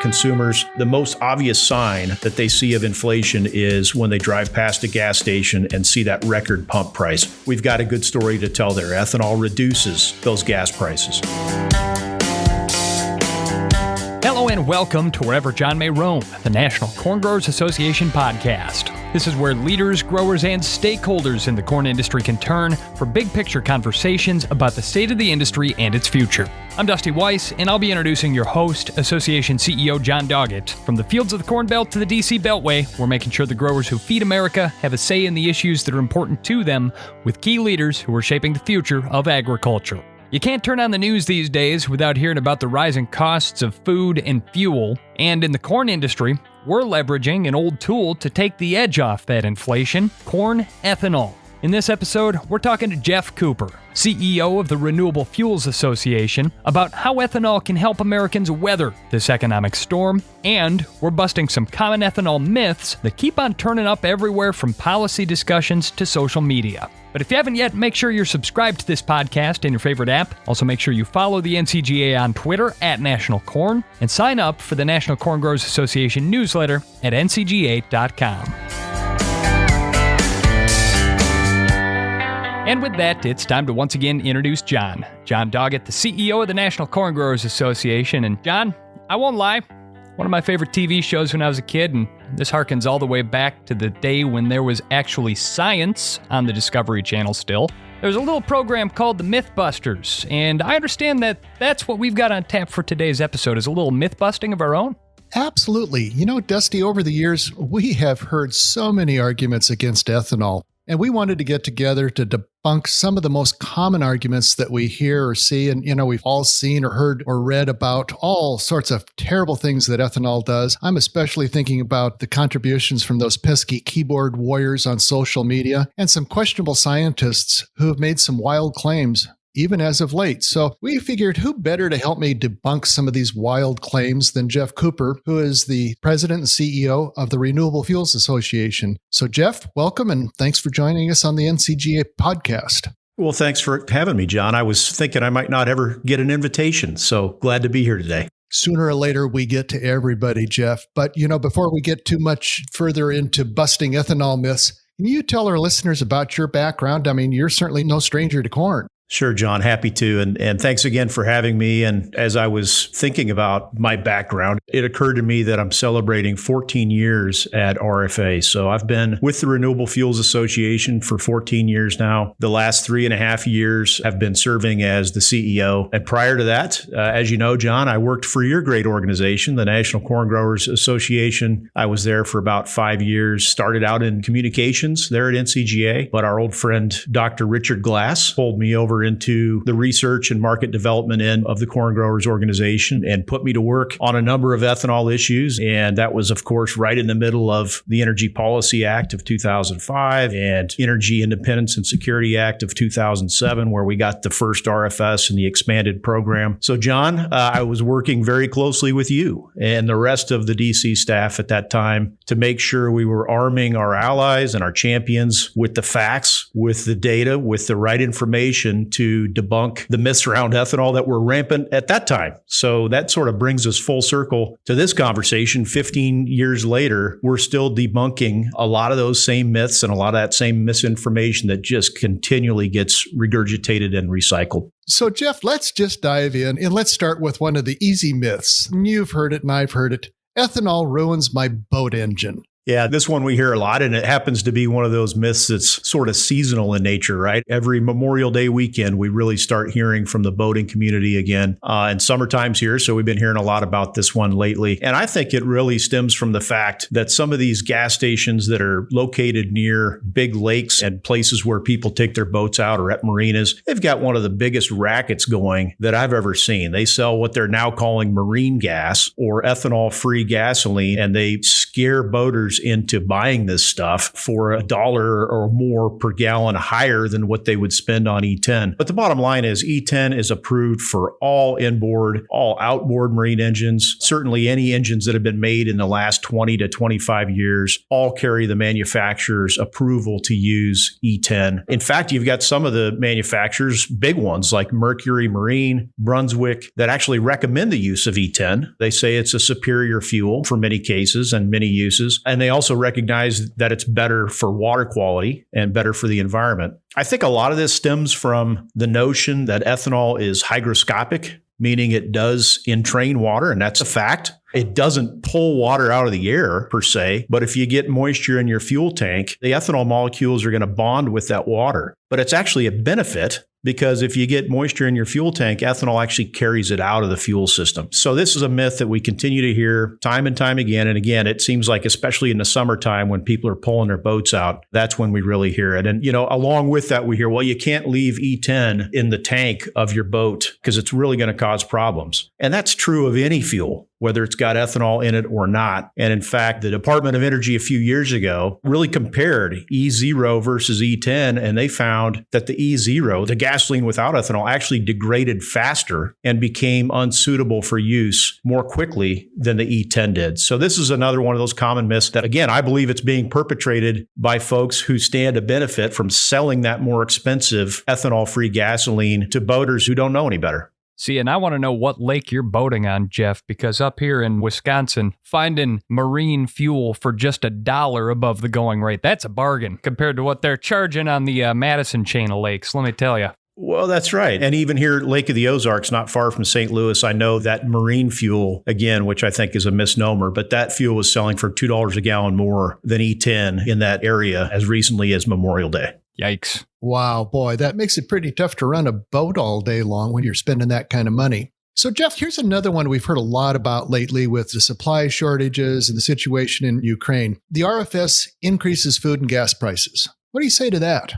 consumers, the most obvious sign that they see of inflation is when they drive past a gas station and see that record pump price. We've got a good story to tell there. Ethanol reduces those gas prices. Hello and welcome to Wherever John May Roam, the National Corn Growers Association podcast. This is where leaders, growers, and stakeholders in the corn industry can turn for big picture conversations about the state of the industry and its future. I'm Dusty Weiss, and I'll be introducing your host, Association CEO John Doggett. From the fields of the Corn Belt to the DC Beltway, we're making sure the growers who feed America have a say in the issues that are important to them, with key leaders who are shaping the future of agriculture. You can't turn on the news these days without hearing about the rising costs of food and fuel. And in the corn industry, we're leveraging an old tool to take the edge off that inflation: corn ethanol. In this episode, we're talking to Geoff Cooper, CEO of the Renewable Fuels Association, about how ethanol can help Americans weather this economic storm, and we're busting some common ethanol myths that keep on turning up everywhere from policy discussions to social media. But if you haven't yet, make sure you're subscribed to this podcast in your favorite app. Also, make sure you follow the NCGA on Twitter @NationalCorn and sign up for the National Corn Growers Association newsletter at ncga.com. And with that, it's time to once again introduce John Doggett, the CEO of the National Corn Growers Association. And John, I won't lie, one of my favorite TV shows when I was a kid, and this harkens all the way back to the day when there was actually science on the Discovery Channel still. There's a little program called the Mythbusters, and I understand that that's what we've got on tap for today's episode, is a little myth-busting of our own. Absolutely. You know, Dusty, over the years, we have heard so many arguments against ethanol, and we wanted to get together to debunk some of the most common arguments that we hear or see. And, you know, we've all seen or heard or read about all sorts of terrible things that ethanol does. I'm especially thinking about the contributions from those pesky keyboard warriors on social media and some questionable scientists who have made some wild claims, even as of late. So we figured, who better to help me debunk some of these wild claims than Geoff Cooper, who is the president and CEO of the Renewable Fuels Association. So Geoff, welcome, and thanks for joining us on the NCGA podcast. Well, thanks for having me, John. I was thinking I might not ever get an invitation, so glad to be here today. Sooner or later, we get to everybody, Geoff. But, you know, before we get too much further into busting ethanol myths, can you tell our listeners about your background? I mean, you're certainly no stranger to corn. Sure, John. Happy to. And thanks again for having me. And as I was thinking about my background, it occurred to me that I'm celebrating 14 years at RFA. So I've been with the Renewable Fuels Association for 14 years now. The last 3.5 years I've been serving as the CEO. And prior to that, as you know, John, I worked for your great organization, the National Corn Growers Association. I was there for about 5 years, started out in communications there at NCGA. But our old friend, Dr. Richard Glass, pulled me over into the research and market development end of the Corn Growers Organization and put me to work on a number of ethanol issues. And that was, of course, right in the middle of the Energy Policy Act of 2005 and Energy Independence and Security Act of 2007, where we got the first RFS and the expanded program. So, John, I was working very closely with you and the rest of the DC staff at that time to make sure we were arming our allies and our champions with the facts, with the data, with the right information to debunk the myths around ethanol that were rampant at that time. So that sort of brings us full circle to this conversation. 15 years later, we're still debunking a lot of those same myths and a lot of that same misinformation that just continually gets regurgitated and recycled. So, Geoff, let's just dive in and let's start with one of the easy myths. You've heard it and I've heard it. Ethanol ruins my boat engine. Yeah, this one we hear a lot, and it happens to be one of those myths that's sort of seasonal in nature, right? Every Memorial Day weekend, we really start hearing from the boating community again. And summertime's here, so we've been hearing a lot about this one lately. And I think it really stems from the fact that some of these gas stations that are located near big lakes and places where people take their boats out or at marinas, they've got one of the biggest rackets going that I've ever seen. They sell what they're now calling marine gas or ethanol-free gasoline, and they scare boaters into buying this stuff for $1 or more per gallon higher than what they would spend on E10. But the bottom line is E10 is approved for all inboard, all outboard marine engines. Certainly any engines that have been made in the last 20 to 25 years all carry the manufacturer's approval to use E10. In fact, you've got some of the manufacturers, big ones like Mercury Marine, Brunswick, that actually recommend the use of E10. They say it's a superior fuel for many cases and many uses. And they also recognize that it's better for water quality and better for the environment. I think a lot of this stems from the notion that ethanol is hygroscopic, meaning it does entrain water, and that's a fact. It doesn't pull water out of the air per se, but if you get moisture in your fuel tank, the ethanol molecules are going to bond with that water. But it's actually a benefit because if you get moisture in your fuel tank, ethanol actually carries it out of the fuel system. So this is a myth that we continue to hear time and time again. And again, it seems like, especially in the summertime when people are pulling their boats out, that's when we really hear it. And, along with that, we hear, well, you can't leave E10 in the tank of your boat because it's really going to cause problems. And that's true of any fuel, whether it's got ethanol in it or not. And in fact, the Department of Energy a few years ago really compared E0 versus E10, and they found that the E0, the gasoline without ethanol, actually degraded faster and became unsuitable for use more quickly than the E10 did. So this is another one of those common myths that, again, I believe it's being perpetrated by folks who stand to benefit from selling that more expensive ethanol-free gasoline to boaters who don't know any better. See, and I want to know what lake you're boating on, Geoff, because up here in Wisconsin, finding marine fuel for just $1 above the going rate, that's a bargain compared to what they're charging on the Madison chain of lakes, let me tell you. Well, that's right. And even here, Lake of the Ozarks, not far from St. Louis, I know that marine fuel, again, which I think is a misnomer, but that fuel was selling for $2 a gallon more than E10 in that area as recently as Memorial Day. Yikes. Wow, boy, that makes it pretty tough to run a boat all day long when you're spending that kind of money. So, Geoff, here's another one we've heard a lot about lately with the supply shortages and the situation in Ukraine. The RFS increases food and gas prices. What do you say to that?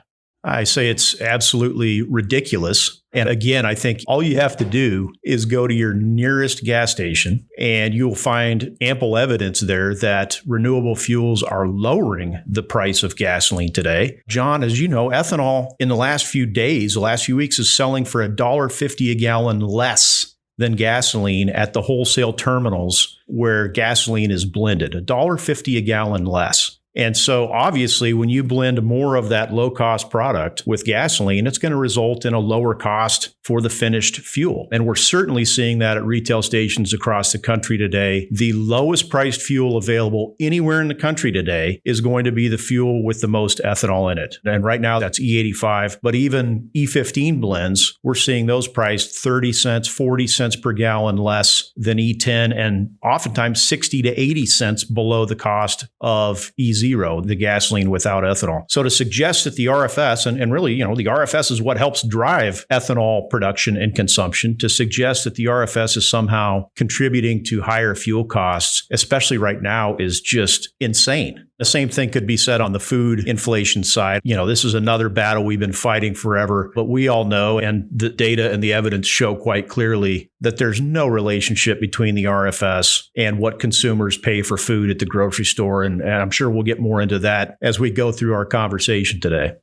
I say it's absolutely ridiculous. And again, I think all you have to do is go to your nearest gas station and you'll find ample evidence there that renewable fuels are lowering the price of gasoline today. John, as you know, ethanol in the last few days, the last few weeks is selling for $1.50 a gallon less than gasoline at the wholesale terminals where gasoline is blended, $1.50 a gallon less. And so obviously, when you blend more of that low-cost product with gasoline, it's going to result in a lower cost for the finished fuel. And we're certainly seeing that at retail stations across the country today. The lowest priced fuel available anywhere in the country today is going to be the fuel with the most ethanol in it. And right now, that's E85. But even E15 blends, we're seeing those priced 30 cents, 40 cents per gallon less than E10, and oftentimes 60 to 80 cents below the cost of E0, the gasoline without ethanol. So to suggest that the RFS, and really, the RFS is what helps drive ethanol production and consumption, to suggest that the RFS is somehow contributing to higher fuel costs, especially right now, is just insane. The same thing could be said on the food inflation side. This is another battle we've been fighting forever, but we all know, and the data and the evidence show quite clearly, that there's no relationship between the RFS and what consumers pay for food at the grocery store. And I'm sure we'll get more into that as we go through our conversation today.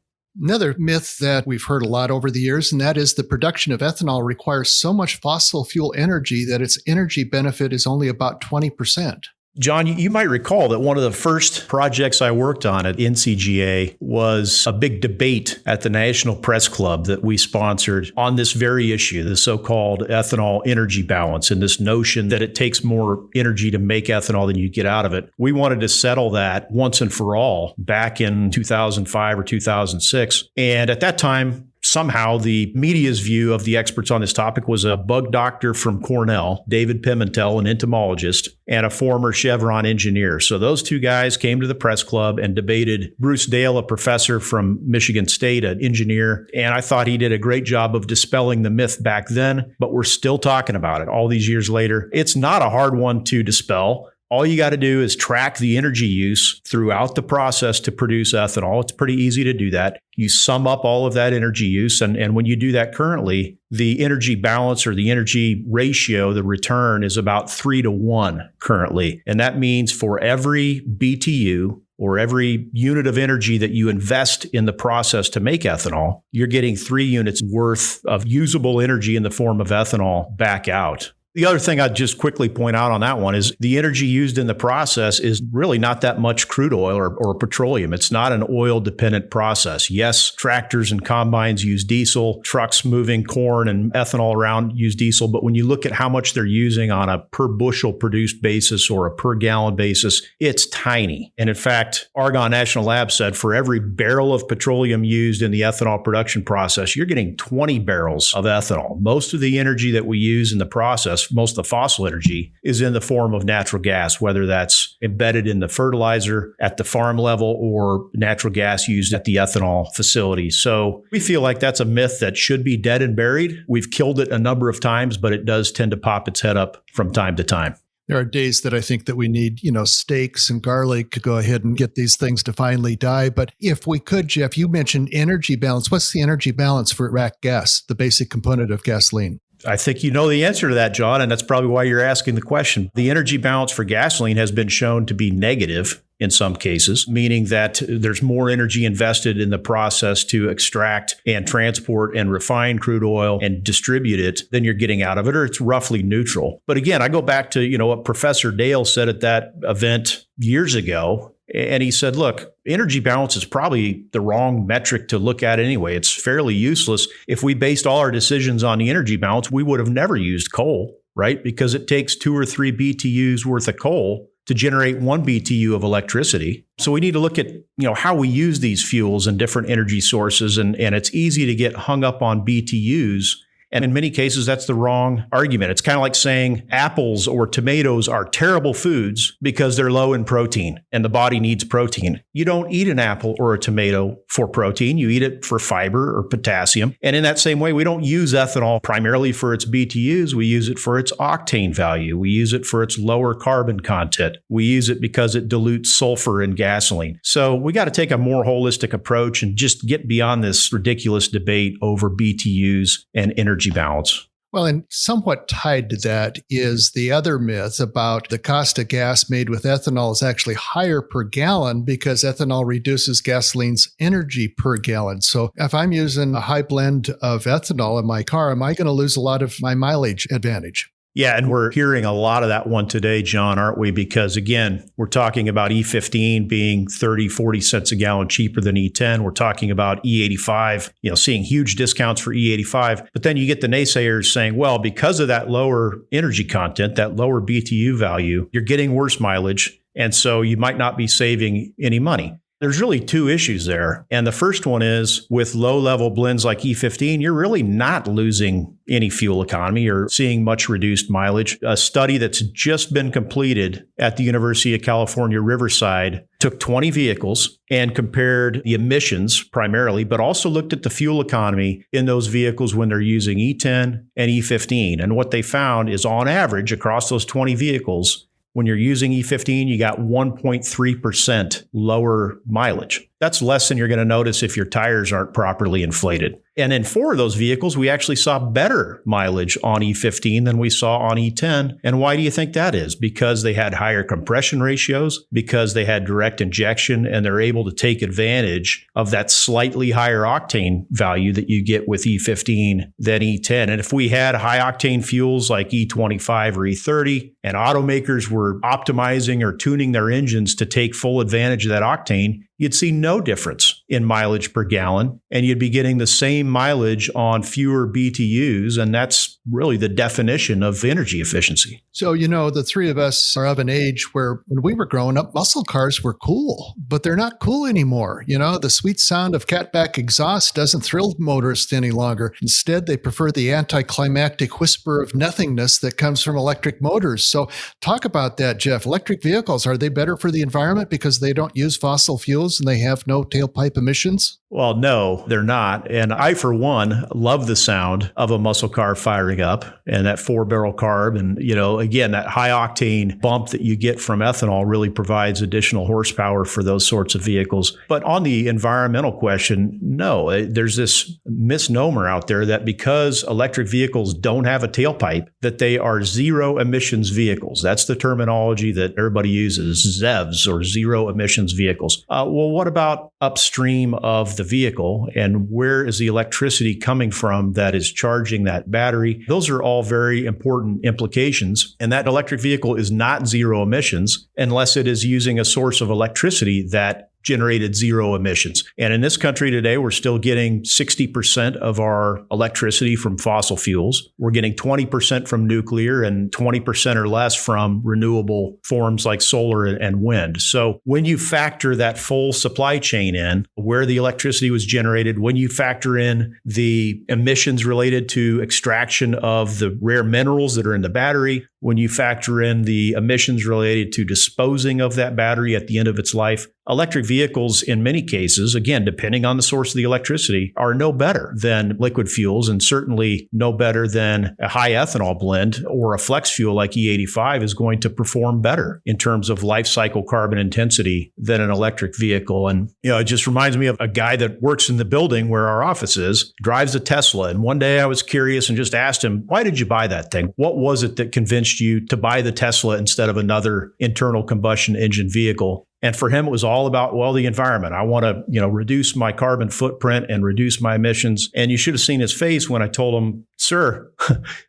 Another myth that we've heard a lot over the years, and that is the production of ethanol requires so much fossil fuel energy that its energy benefit is only about 20%. John, you might recall that one of the first projects I worked on at NCGA was a big debate at the National Press Club that we sponsored on this very issue, the so-called ethanol energy balance, and this notion that it takes more energy to make ethanol than you get out of it. We wanted to settle that once and for all back in 2005 or 2006. And at that time, somehow the media's view of the experts on this topic was a bug doctor from Cornell, David Pimentel, an entomologist, and a former Chevron engineer. So those two guys came to the press club and debated Bruce Dale, a professor from Michigan State, an engineer. And I thought he did a great job of dispelling the myth back then, but we're still talking about it all these years later. It's not a hard one to dispel. All you got to do is track the energy use throughout the process to produce ethanol. It's pretty easy to do that. You sum up all of that energy use. And when you do that currently, the energy balance or the energy ratio, the return is about 3-to-1 currently. And that means for every BTU or every unit of energy that you invest in the process to make ethanol, you're getting 3 units worth of usable energy in the form of ethanol back out. The other thing I'd just quickly point out on that one is the energy used in the process is really not that much crude oil or petroleum. It's not an oil-dependent process. Yes, tractors and combines use diesel, trucks moving corn and ethanol around use diesel, but when you look at how much they're using on a per bushel produced basis or a per gallon basis, it's tiny. And in fact, Argonne National Lab said for every barrel of petroleum used in the ethanol production process, you're getting 20 barrels of ethanol. Most of the energy that we use in the process, most of the fossil energy, is in the form of natural gas, whether that's embedded in the fertilizer at the farm level or natural gas used at the ethanol facility. So we feel like that's a myth that should be dead and buried. We've killed it a number of times, but it does tend to pop its head up from time to time. There are days that I think that we need, steaks and garlic to go ahead and get these things to finally die. But if we could, Geoff, you mentioned energy balance. What's the energy balance for rack gas, the basic component of gasoline? I think you know the answer to that, John, and that's probably why you're asking the question. The energy balance for gasoline has been shown to be negative in some cases, meaning that there's more energy invested in the process to extract and transport and refine crude oil and distribute it than you're getting out of it, or it's roughly neutral. But again, I go back to, what Professor Dale said at that event years ago. And he said, look, energy balance is probably the wrong metric to look at anyway. It's fairly useless. If we based all our decisions on the energy balance, we would have never used coal, right? Because it takes 2 or 3 BTUs worth of coal to generate 1 BTU of electricity. So we need to look at, how we use these fuels and different energy sources. And it's easy to get hung up on BTUs. And in many cases, that's the wrong argument. It's kind of like saying apples or tomatoes are terrible foods because they're low in protein and the body needs protein. You don't eat an apple or a tomato for protein. You eat it for fiber or potassium. And in that same way, we don't use ethanol primarily for its BTUs. We use it for its octane value. We use it for its lower carbon content. We use it because it dilutes sulfur in gasoline. So we got to take a more holistic approach and just get beyond this ridiculous debate over BTUs and energy balance. Well, and somewhat tied to that is the other myth about the cost of gas made with ethanol is actually higher per gallon because ethanol reduces gasoline's energy per gallon. So if I'm using a high blend of ethanol in my car, am I going to lose a lot of my mileage advantage? Yeah, and we're hearing a lot of that one today, John, aren't we? Because again, we're talking about E15 being 30, 40 cents a gallon cheaper than E10. We're talking about E85, seeing huge discounts for E85. But then you get the naysayers saying, well, because of that lower energy content, that lower BTU value, you're getting worse mileage. And so you might not be saving any money. There's really 2 issues there. And the first one is with low-level blends like E15, you're really not losing any fuel economy or seeing much reduced mileage. A study that's just been completed at the University of California, Riverside took 20 vehicles and compared the emissions primarily, but also looked at the fuel economy in those vehicles when they're using E10 and E15. And what they found is on average across those 20 vehicles, when you're using E15, you got 1.3% lower mileage. That's less than you're going to notice if your tires aren't properly inflated. And in 4 of those vehicles, we actually saw better mileage on E15 than we saw on E10. And why do you think that is? Because they had higher compression ratios, because they had direct injection, and they're able to take advantage of that slightly higher octane value that you get with E15 than E10. And if we had high octane fuels like E25 or E30, and automakers were optimizing or tuning their engines to take full advantage of that octane, you'd see no difference in mileage per gallon, and you'd be getting the same mileage on fewer BTUs, and that's really the definition of energy efficiency. So, the 3 of us are of an age where when we were growing up, muscle cars were cool, but they're not cool anymore. The sweet sound of catback exhaust doesn't thrill motorists any longer. Instead, they prefer the anticlimactic whisper of nothingness that comes from electric motors. So talk about that, Geoff. Electric vehicles, are they better for the environment because they don't use fossil fuels and they have no tailpipe emissions? Well, no, they're not. And I, for one, love the sound of a muscle car firing up and that 4-barrel carb. And, again, that high octane bump that you get from ethanol really provides additional horsepower for those sorts of vehicles. But on the environmental question, no, there's this misnomer out there that because electric vehicles don't have a tailpipe, that they are zero emissions vehicles. That's the terminology that everybody uses, ZEVs or zero emissions vehicles. Well, what about upstream of the vehicle, and where is the electricity coming from that is charging that battery? Those are all very important implications. And that electric vehicle is not zero emissions unless it is using a source of electricity that generated zero emissions. And in this country today, we're still getting 60% of our electricity from fossil fuels. We're getting 20% from nuclear and 20% or less from renewable forms like solar and wind. So when you factor that full supply chain in, where the electricity was generated, when you factor in the emissions related to extraction of the rare minerals that are in the battery, when you factor in the emissions related to disposing of that battery at the end of its life, electric vehicles, in many cases, again, depending on the source of the electricity, are no better than liquid fuels and certainly no better than a high ethanol blend, or a flex fuel like E85 is going to perform better in terms of life cycle carbon intensity than an electric vehicle. And, it just reminds me of a guy that works in the building where our office is, drives a Tesla. And one day I was curious and just asked him, why did you buy that thing? What was it that convinced you to buy the Tesla instead of another internal combustion engine vehicle? And for him, it was all about, the environment. I want to, reduce my carbon footprint and reduce my emissions. And you should have seen his face when I told him, sir,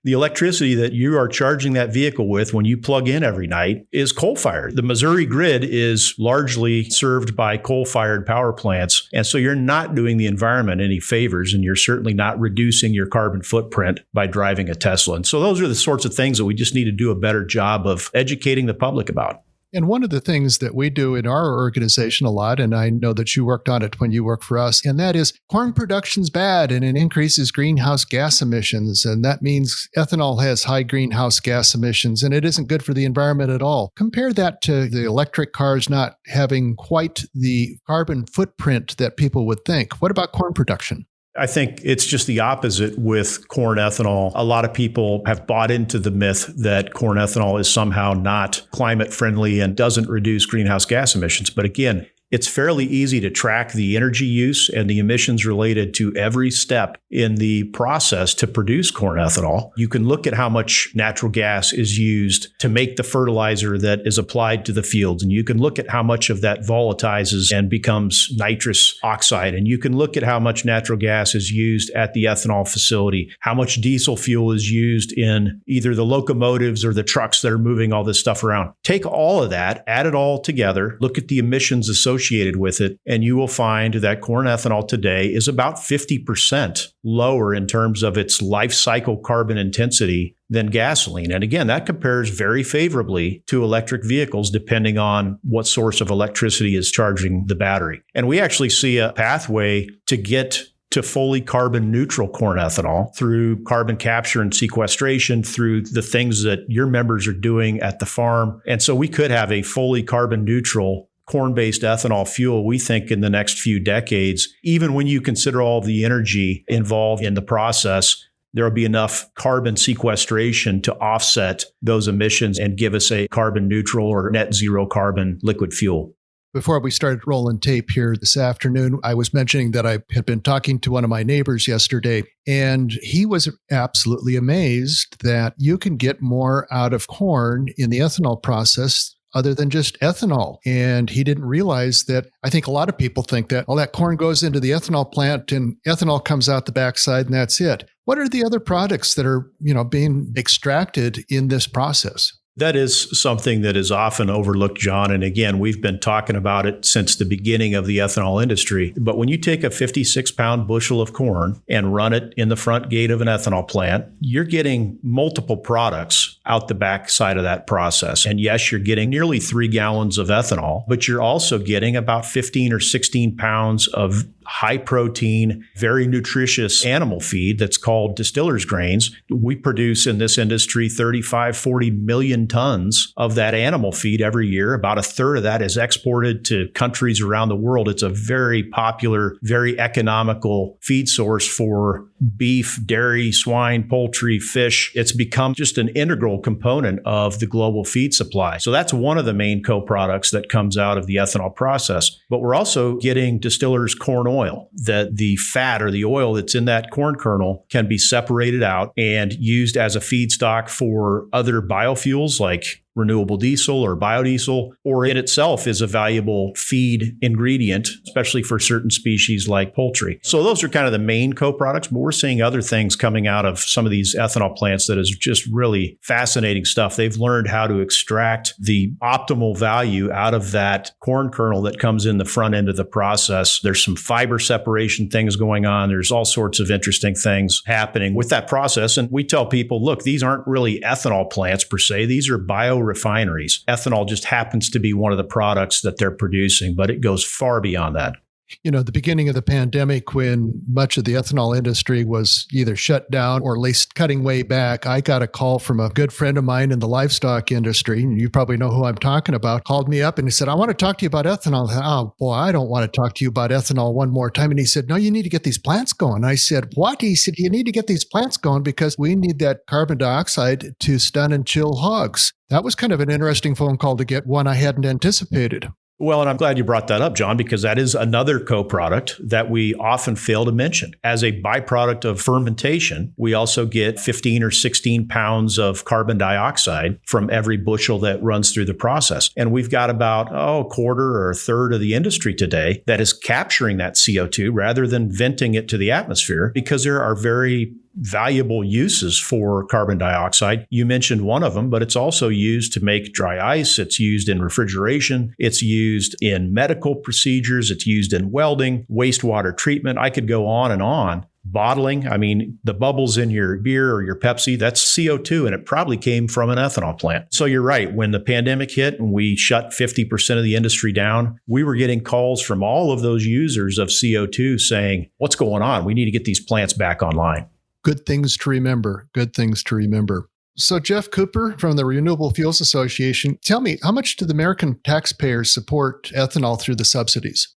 the electricity that you are charging that vehicle with when you plug in every night is coal-fired. The Missouri grid is largely served by coal-fired power plants. And so you're not doing the environment any favors, and you're certainly not reducing your carbon footprint by driving a Tesla. And so those are the sorts of things that we just need to do a better job of educating the public about. And one of the things that we do in our organization a lot, and I know that you worked on it when you worked for us, and that is corn production's bad and it increases greenhouse gas emissions. And that means ethanol has high greenhouse gas emissions and it isn't good for the environment at all. Compare that to the electric cars not having quite the carbon footprint that people would think. What about corn production? I think it's just the opposite with corn ethanol. A lot of people have bought into the myth that corn ethanol is somehow not climate friendly and doesn't reduce greenhouse gas emissions. But again, it's fairly easy to track the energy use and the emissions related to every step in the process to produce corn ethanol. You can look at how much natural gas is used to make the fertilizer that is applied to the fields. And you can look at how much of that volatilizes and becomes nitrous oxide. And you can look at how much natural gas is used at the ethanol facility, how much diesel fuel is used in either the locomotives or the trucks that are moving all this stuff around. Take all of that, add it all together, look at the emissions associated with it, and you will find that corn ethanol today is about 50% lower in terms of its life cycle carbon intensity than gasoline. And again, that compares very favorably to electric vehicles, depending on what source of electricity is charging the battery. And we actually see a pathway to get to fully carbon neutral corn ethanol through carbon capture and sequestration, through the things that your members are doing at the farm. And so we could have a fully carbon neutral corn-based ethanol fuel, we think, in the next few decades. Even when you consider all of the energy involved in the process, there will be enough carbon sequestration to offset those emissions and give us a carbon neutral or net zero carbon liquid fuel. Before we started rolling tape here this afternoon, I was mentioning that I had been talking to one of my neighbors yesterday, and he was absolutely amazed that you can get more out of corn in the ethanol process other than just ethanol. And he didn't realize that. I think a lot of people think that all that corn goes into the ethanol plant and ethanol comes out the backside and that's it. What are the other products that are, being extracted in this process? That is something that is often overlooked, John. And again, we've been talking about it since the beginning of the ethanol industry. But when you take a 56-pound bushel of corn and run it in the front gate of an ethanol plant, you're getting multiple products out the back side of that process. And yes, you're getting nearly 3 gallons of ethanol, but you're also getting about 15 or 16 pounds of high protein, very nutritious animal feed that's called distillers grains. We produce in this industry 35, 40 million tons of that animal feed every year. About a third of that is exported to countries around the world. It's a very popular, very economical feed source for beef, dairy, swine, poultry, fish. It's become just an integral component of the global feed supply. So that's one of the main co-products that comes out of the ethanol process. But we're also getting distillers corn oil, that the fat or the oil that's in that corn kernel can be separated out and used as a feedstock for other biofuels like renewable diesel or biodiesel, or in itself is a valuable feed ingredient, especially for certain species like poultry. So those are kind of the main co-products, but we're seeing other things coming out of some of these ethanol plants that is just really fascinating stuff. They've learned how to extract the optimal value out of that corn kernel that comes in the front end of the process. There's some fiber separation things going on. There's all sorts of interesting things happening with that process. And we tell people, look, these aren't really ethanol plants per se. These are biorefineries. Ethanol just happens to be one of the products that they're producing, but it goes far beyond that. You know, the beginning of the pandemic, when much of the ethanol industry was either shut down or at least cutting way back, I got a call from a good friend of mine in the livestock industry, and you probably know who I'm talking about, called me up and he said, I want to talk to you about ethanol. I said, oh, boy, I don't want to talk to you about ethanol one more time. And he said, no, you need to get these plants going. I said, what? He said, you need to get these plants going because we need that carbon dioxide to stun and chill hogs. That was kind of an interesting phone call to get, one I hadn't anticipated. Well, and I'm glad you brought that up, John, because that is another co-product that we often fail to mention. As a byproduct of fermentation, we also get 15 or 16 pounds of carbon dioxide from every bushel that runs through the process. And we've got about a quarter or a third of the industry today that is capturing that CO2 rather than venting it to the atmosphere, because there are very valuable uses for carbon dioxide. You mentioned one of them, but it's also used to make dry ice. It's used in refrigeration. It's used in medical procedures. It's used in welding, wastewater treatment. I could go on and on. Bottling, I mean, the bubbles in your beer or your Pepsi, that's CO2, and it probably came from an ethanol plant. So you're right. When the pandemic hit and we shut 50% of the industry down, we were getting calls from all of those users of CO2 saying, what's going on? We need to get these plants back online. Good things to remember. Good things to remember. So Geoff Cooper from the Renewable Fuels Association, tell me, how much do the American taxpayers support ethanol through the subsidies?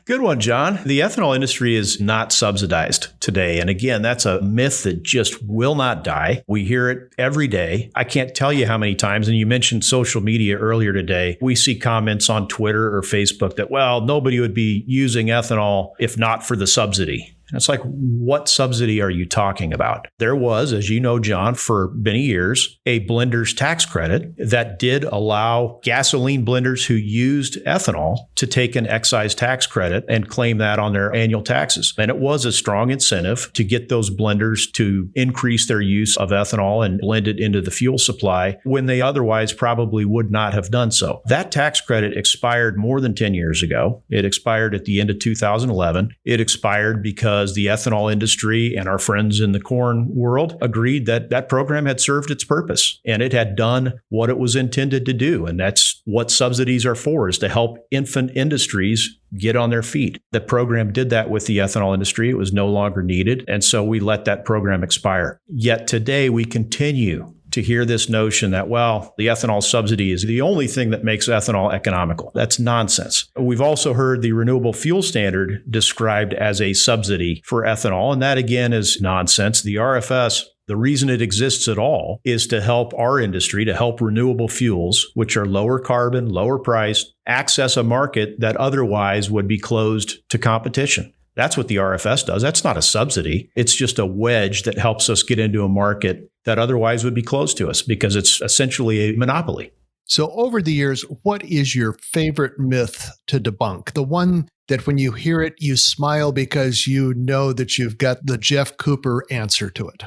Good one, John. The ethanol industry is not subsidized today. And again, that's a myth that just will not die. We hear it every day. I can't tell you how many times, and you mentioned social media earlier today, we see comments on Twitter or Facebook that, well, nobody would be using ethanol if not for the subsidy. And it's like, what subsidy are you talking about? There was, as you know, John, for many years, a blender's tax credit that did allow gasoline blenders who used ethanol to take an excise tax credit and claim that on their annual taxes. And it was a strong incentive to get those blenders to increase their use of ethanol and blend it into the fuel supply when they otherwise probably would not have done so. That tax credit expired more than 10 years ago. It expired at the end of 2011. It expired because the ethanol industry and our friends in the corn world agreed that that program had served its purpose and it had done what it was intended to do. And that's what subsidies are for, is to help infant industries get on their feet. The program did that with the ethanol industry. It was no longer needed. And so we let that program expire. Yet today we continue to hear this notion that, well, the ethanol subsidy is the only thing that makes ethanol economical. That's nonsense. We've also heard the Renewable Fuel Standard described as a subsidy for ethanol, and that again is nonsense. The RFS, the reason it exists at all is to help our industry, to help renewable fuels, which are lower carbon, lower priced, access a market that otherwise would be closed to competition. That's what the RFS does. That's not a subsidy. It's just a wedge that helps us get into a market that otherwise would be closed to us because it's essentially a monopoly. So over the years, what is your favorite myth to debunk? The one that when you hear it, you smile because you know that you've got the Geoff Cooper answer to it.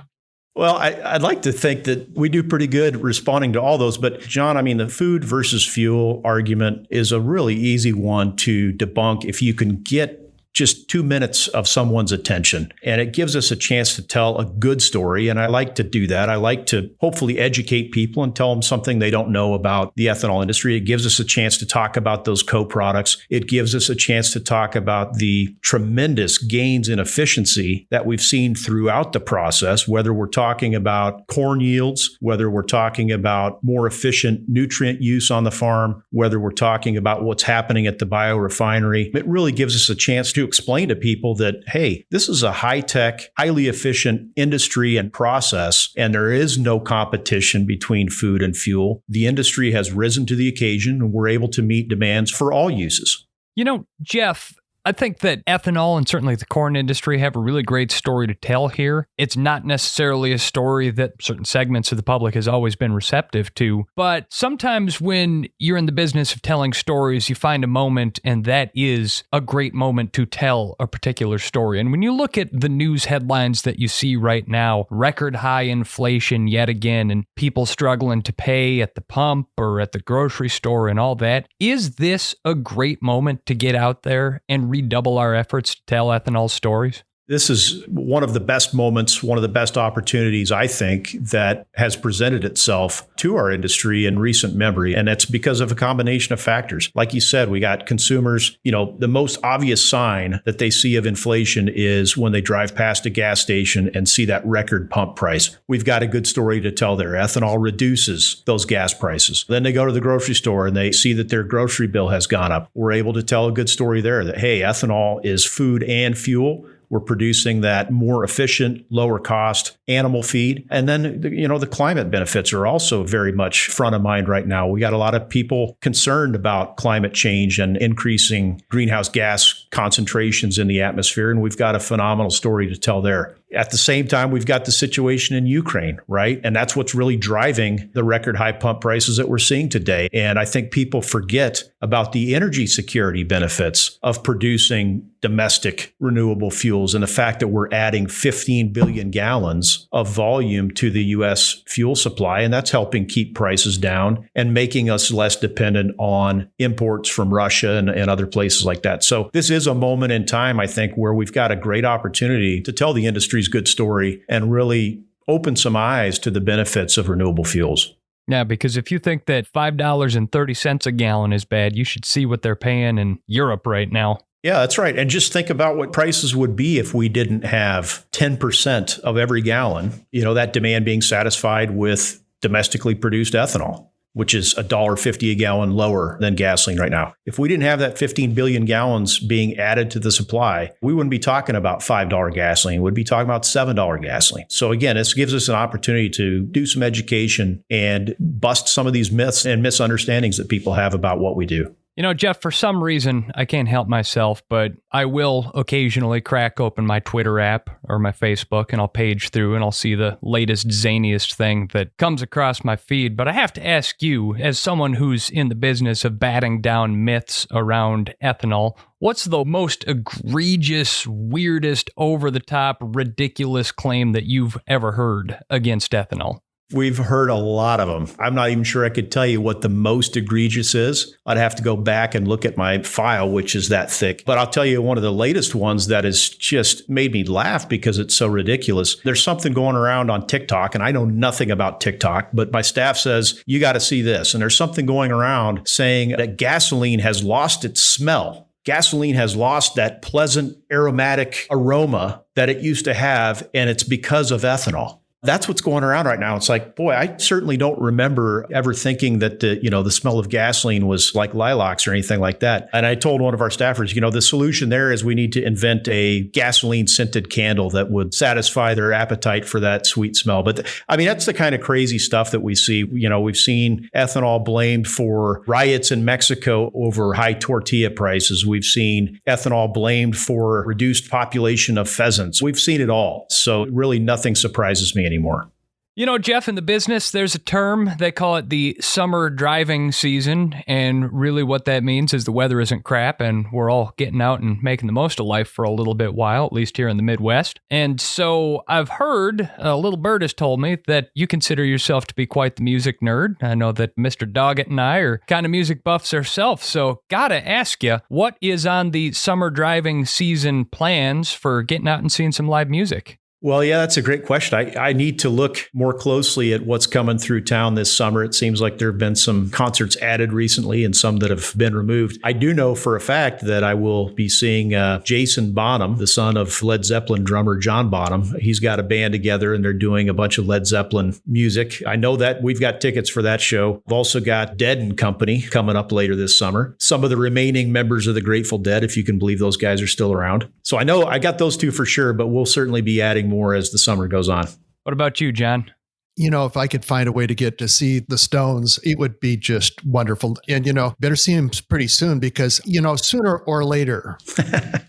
Well, I'd like to think that we do pretty good responding to all those. But John, I mean, the food versus fuel argument is a really easy one to debunk if you can get just 2 minutes of someone's attention. And it gives us a chance to tell a good story. And I like to do that. I like to hopefully educate people and tell them something they don't know about the ethanol industry. It gives us a chance to talk about those co-products. It gives us a chance to talk about the tremendous gains in efficiency that we've seen throughout the process, whether we're talking about corn yields, whether we're talking about more efficient nutrient use on the farm, whether we're talking about what's happening at the biorefinery. It really gives us a chance to explain to people that, hey, this is a high-tech, highly efficient industry and process, and there is no competition between food and fuel. The industry has risen to the occasion, and we're able to meet demands for all uses. You know, Geoff, I think that ethanol and certainly the corn industry have a really great story to tell here. It's not necessarily a story that certain segments of the public has always been receptive to, but sometimes when you're in the business of telling stories, you find a moment, and that is a great moment to tell a particular story. And when you look at the news headlines that you see right now, record high inflation yet again, and people struggling to pay at the pump or at the grocery store and all that, is this a great moment to get out there and redouble our efforts to tell ethanol stories? This is one of the best moments, one of the best opportunities, I think, that has presented itself to our industry in recent memory. And it's because of a combination of factors. Like you said, we got consumers, the most obvious sign that they see of inflation is when they drive past a gas station and see that record pump price. We've got a good story to tell there. Ethanol reduces those gas prices. Then they go to the grocery store and they see that their grocery bill has gone up. We're able to tell a good story there that, hey, ethanol is food and fuel. We're producing that more efficient, lower cost animal feed. And then, the climate benefits are also very much front of mind right now. We got a lot of people concerned about climate change and increasing greenhouse gas concentrations in the atmosphere. And we've got a phenomenal story to tell there. At the same time, we've got the situation in Ukraine, right? And that's what's really driving the record high pump prices that we're seeing today. And I think people forget about the energy security benefits of producing domestic renewable fuels and the fact that we're adding 15 billion gallons of volume to the U.S. fuel supply. And that's helping keep prices down and making us less dependent on imports from Russia and other places like that. So this is a moment in time, I think, where we've got a great opportunity to tell the industry's good story and really open some eyes to the benefits of renewable fuels. Yeah, because if you think that $5.30 a gallon is bad, you should see what they're paying in Europe right now. Yeah, that's right. And just think about what prices would be if we didn't have 10% of every gallon, that demand being satisfied with domestically produced ethanol, which is $1.50 a gallon lower than gasoline right now. If we didn't have that 15 billion gallons being added to the supply, we wouldn't be talking about $5 gasoline. We'd be talking about $7 gasoline. So again, this gives us an opportunity to do some education and bust some of these myths and misunderstandings that people have about what we do. Geoff, for some reason, I can't help myself, but I will occasionally crack open my Twitter app or my Facebook, and I'll page through and I'll see the latest, zaniest thing that comes across my feed. But I have to ask you, as someone who's in the business of batting down myths around ethanol, what's the most egregious, weirdest, over-the-top, ridiculous claim that you've ever heard against ethanol? We've heard a lot of them. I'm not even sure I could tell you what the most egregious is. I'd have to go back and look at my file, which is that thick. But I'll tell you one of the latest ones that has just made me laugh because it's so ridiculous. There's something going around on TikTok, and I know nothing about TikTok, but my staff says, you got to see this. And there's something going around saying that gasoline has lost its smell. Gasoline has lost that pleasant aromatic aroma that it used to have, and it's because of ethanol. That's what's going around right now. It's like, boy, I certainly don't remember ever thinking that the smell of gasoline was like lilacs or anything like that. And I told one of our staffers, the solution there is we need to invent a gasoline scented candle that would satisfy their appetite for that sweet smell. But that's the kind of crazy stuff that we see. We've seen ethanol blamed for riots in Mexico over high tortilla prices. We've seen ethanol blamed for reduced population of pheasants. We've seen it all. So really nothing surprises me anymore. You know, Jeff, in the business, there's a term, they call it the summer driving season. And really what that means is the weather isn't crap and we're all getting out and making the most of life for a little bit while, at least here in the Midwest. And so I've heard, a little bird has told me that you consider yourself to be quite the music nerd. I know that Mr. Doggett and I are kind of music buffs ourselves. So gotta ask you, what is on the summer driving season plans for getting out and seeing some live music? Well, yeah, that's a great question. I need to look more closely at what's coming through town this summer. It seems like there have been some concerts added recently and some that have been removed. I do know for a fact that I will be seeing Jason Bonham, the son of Led Zeppelin drummer John Bonham. He's got a band together and they're doing a bunch of Led Zeppelin music. I know that we've got tickets for that show. We've also got Dead and Company coming up later this summer. Some of the remaining members of the Grateful Dead, if you can believe those guys are still around. So I know I got those two for sure, but we'll certainly be adding more as the summer goes on. What about you, John? You know, if I could find a way to get to see the Stones, it would be just wonderful. And, better see them pretty soon because, sooner or later.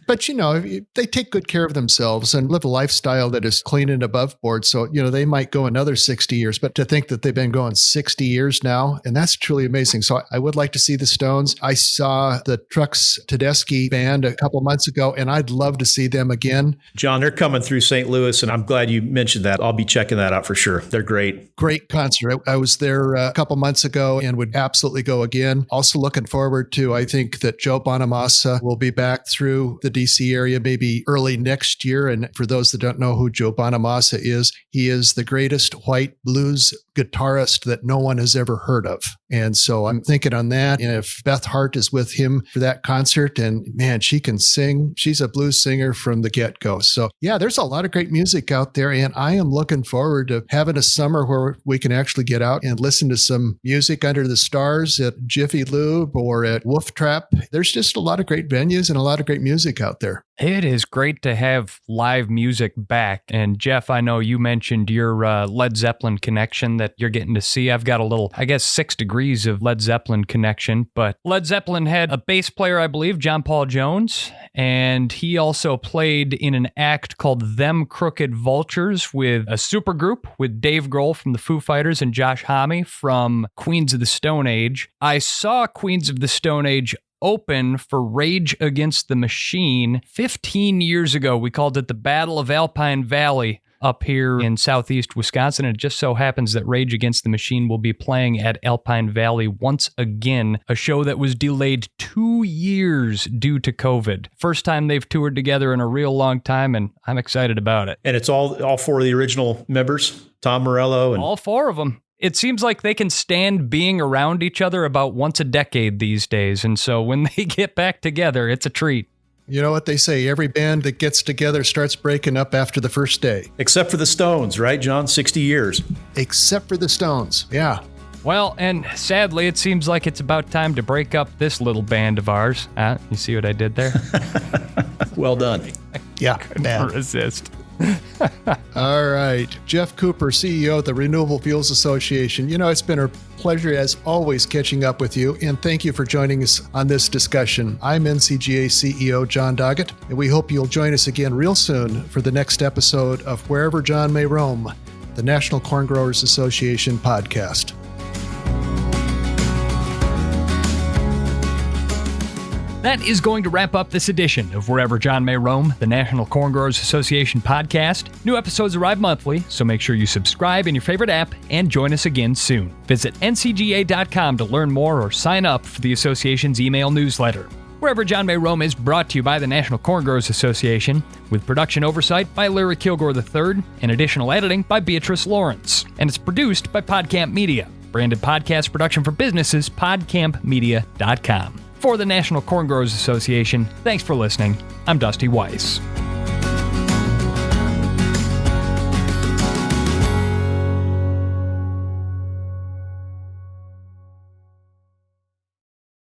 But, they take good care of themselves and live a lifestyle that is clean and above board. So, they might go another 60 years. But to think that they've been going 60 years now, and that's truly amazing. So I would like to see the Stones. I saw the Trucks Tedeschi band a couple months ago, and I'd love to see them again. John, they're coming through St. Louis, and I'm glad you mentioned that. I'll be checking that out for sure. They're great. Great concert. I was there a couple months ago and would absolutely go again. Also looking forward to, I think that Joe Bonamassa will be back through the DC area maybe early next year. And for those that don't know who Joe Bonamassa is, he is the greatest white blues guitarist that no one has ever heard of. And so I'm thinking on that. And if Beth Hart is with him for that concert, and man, she can sing. She's a blues singer from the get-go. So yeah, there's a lot of great music out there. And I am looking forward to having a summer where we can actually get out and listen to some music under the stars at Jiffy Lube or at Wolf Trap. There's just a lot of great venues and a lot of great music out there. It is great to have live music back. And Jeff, I know you mentioned your Led Zeppelin connection that you're getting to see. I've got a little, 6 degrees of Led Zeppelin connection, but Led Zeppelin had a bass player, I believe, John Paul Jones, and he also played in an act called Them Crooked Vultures with a supergroup with Dave Grohl from the Foo Fighters and Josh Homme from Queens of the Stone Age. I saw Queens of the Stone Age open for Rage Against the Machine 15 years ago. We called it the Battle of Alpine Valley up here in southeast Wisconsin. And it just so happens that Rage Against the Machine will be playing at Alpine Valley once again, a show that was delayed 2 years due to COVID. First time they've toured together in a real long time, and I'm excited about it. And it's all four of the original members, Tom Morello. And all four of them. It seems like they can stand being around each other about once a decade these days. And so when they get back together, it's a treat. You know what they say, every band that gets together starts breaking up after the first day. Except for the Stones, right, John? 60 years. Except for the Stones, yeah. Well, and sadly, it seems like it's about time to break up this little band of ours. You see what I did there? Well done. Yeah, couldn't resist. All right. Geoff Cooper, CEO of the Renewable Fuels Association. It's been a pleasure as always catching up with you, and thank you for joining us on this discussion. I'm NCGA CEO John Doggett, and we hope you'll join us again real soon for the next episode of Wherever John May Roam, the National Corn Growers Association podcast. That is going to wrap up this edition of Wherever John May Roam, the National Corn Growers Association podcast. New episodes arrive monthly, so make sure you subscribe in your favorite app and join us again soon. Visit ncga.com to learn more or sign up for the association's email newsletter. Wherever John May Roam is brought to you by the National Corn Growers Association, with production oversight by Larry Kilgore III and additional editing by Beatrice Lawrence. And it's produced by PodCamp Media. Branded podcast production for businesses, podcampmedia.com. For the National Corn Growers Association, thanks for listening. I'm Dusty Weiss.